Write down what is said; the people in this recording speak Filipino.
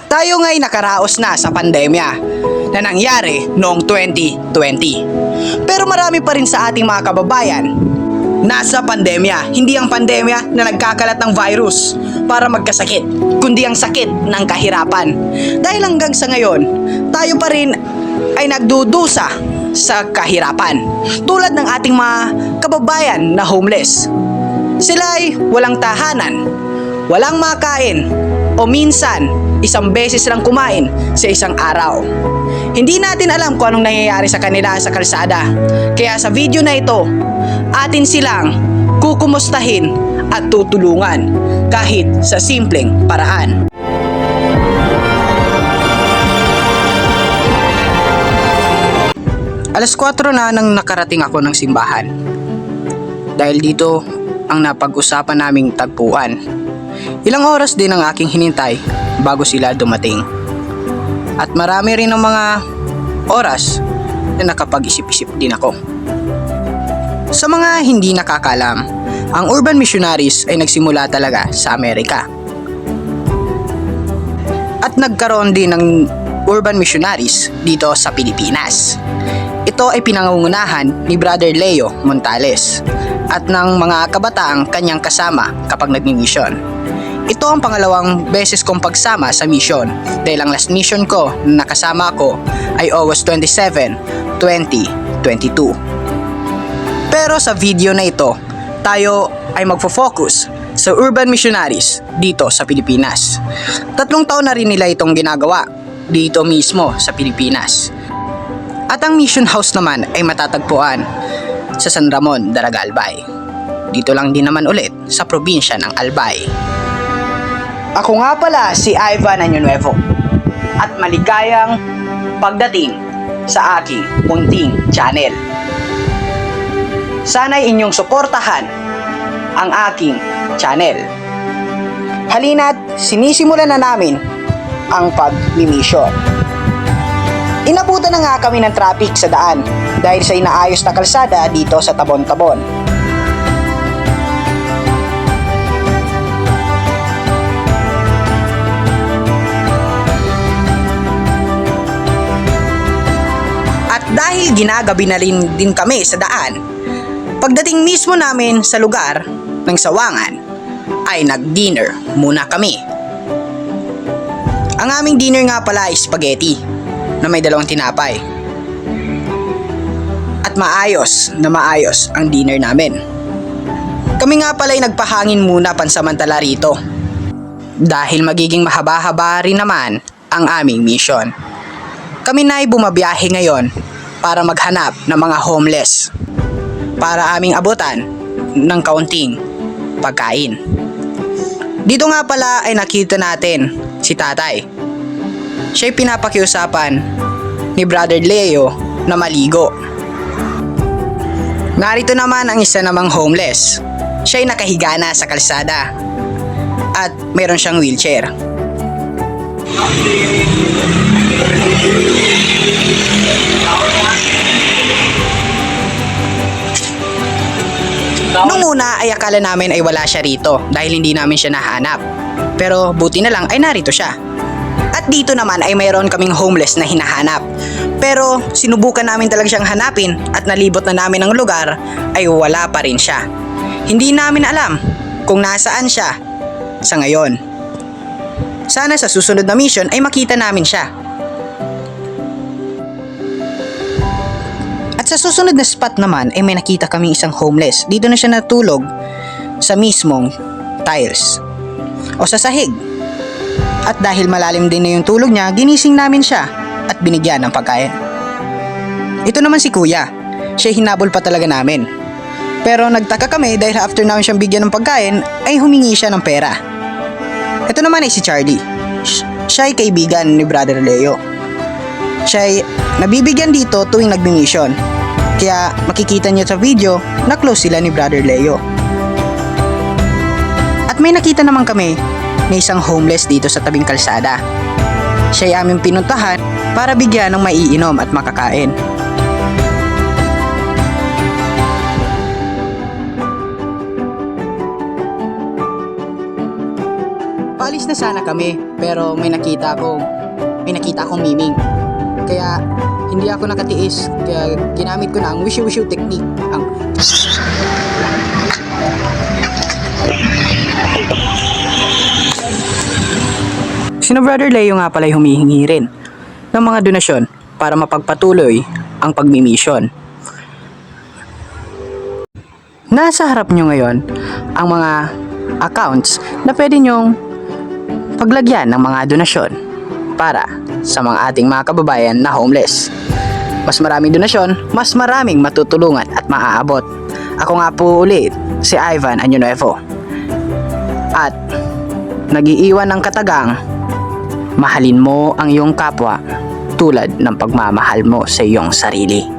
Tayo nga'y nakaraos na sa pandemya na nangyari noong 2020. Pero marami pa rin sa ating mga kababayan nasa pandemya. Hindi ang pandemya na nagkakalat ng virus para magkasakit, kundi ang sakit ng kahirapan. Dahil hanggang sa ngayon, tayo pa rin ay nagdudusa sa kahirapan. Tulad ng ating mga kababayan na homeless. Sila ay walang tahanan, walang makain, o minsan isang beses lang kumain sa isang araw. Hindi natin alam kung anong nangyayari sa kanila sa kalsada. Kaya sa video na ito, atin silang kukumustahin at tutulungan kahit sa simpleng paraan. Alas 4 na nang nakarating ako ng simbahan. Dahil dito ang napag-usapan naming tagpuan. Ilang oras din ang aking hinintay bago sila dumating. At marami rin ng mga oras na nakapag-isip-isip din ako. Sa mga hindi nakakalam, ang Urban Missionaries ay nagsimula talaga sa Amerika. At nagkaroon din ng Urban Missionaries dito sa Pilipinas. Ito ay pinangungunahan ni Brother Leo Montales at ng mga kabataang kanyang kasama kapag nagmi-mission. Ito ang pangalawang beses kong pagsama sa mission dahil ang last mission ko na nakasama ko ay August 27, 2022. Pero sa video na ito, tayo ay magfo-focus sa Urban Missionaries dito sa Pilipinas. 3 taon na rin nila itong ginagawa dito mismo sa Pilipinas. At ang mission house naman ay matatagpuan sa San Ramon, Daraga, Albay. Dito lang din naman ulit sa probinsya ng Albay. Ako nga pala si Ivan Año Nuevo at maligayang pagdating sa aking munting channel. Sana'y inyong suportahan ang aking channel. Halina't sinisimulan na namin ang pag-mission. Inabutan na nga kami ng traffic sa daan dahil sa inaayos na kalsada dito sa Tabon-Tabon. At dahil ginagabi na rin din kami sa daan, pagdating mismo namin sa lugar ng sawangan ay nag-dinner muna kami. Ang aming dinner nga pala ay spaghetti na may 2 tinapay. At maayos ang dinner namin. Kami nga pala ay nagpahangin muna pansamantala rito dahil magiging mahaba-haba rin naman ang aming mission. Kami na ay bumabiyahe ngayon para maghanap ng mga homeless para aming abutan ng kaunting pagkain. Dito nga pala ay nakita natin si tatay. Siya'y pinapakiusapan ni Brother Leo na maligo. Narito naman ang isa namang homeless. Siya'y nakahiga na sa kalsada at mayroon siyang wheelchair. Nung una ay akala namin ay wala siya rito dahil hindi namin siya nahanap. Pero buti na lang ay narito siya. At dito naman ay mayroon kaming homeless na hinahanap. Pero sinubukan namin talaga siyang hanapin at nalibot na namin ang lugar ay wala pa rin siya. Hindi namin alam kung nasaan siya sa ngayon. Sana sa susunod na mission ay makita namin siya. At sa susunod na spot naman ay may nakita kaming isang homeless. Dito na siya natulog sa mismong tiles o sa sahig. At dahil malalim din na yung tulog niya, ginising namin siya at binigyan ng pagkain. Ito naman si Kuya. Siya hinabol pa talaga namin. Pero nagtaka kami dahil after namin siyang bigyan ng pagkain, ay humingi siya ng pera. Ito naman ay si Charlie. Siya ay kaibigan ni Brother Leo. Siya ay nabibigyan dito tuwing nagmi-mission. Kaya makikita niyo sa video na close sila ni Brother Leo. At may nakita naman kami na isang homeless dito sa tabing kalsada. Siya ay aming pinuntahan para bigyan ng maiinom at makakain. Paalis na na sana kami, pero may nakita akong miming. Kaya hindi ako nakatiis, kaya ginamit ko na ang wishy-wishy technique. Sino Brother Leo nga pala'y humihingi rin ng mga donasyon para mapagpatuloy ang pagmimisyon. Nasa harap nyo ngayon ang mga accounts na pwede nyong paglagyan ng mga donasyon para sa mga ating mga kababayan na homeless. Mas maraming donasyon, mas maraming matutulungan at maaabot. Ako nga po ulit, si Ivan Añonuevo. At nag-iiwan ng katagang, mahalin mo ang iyong kapwa tulad ng pagmamahal mo sa iyong sarili.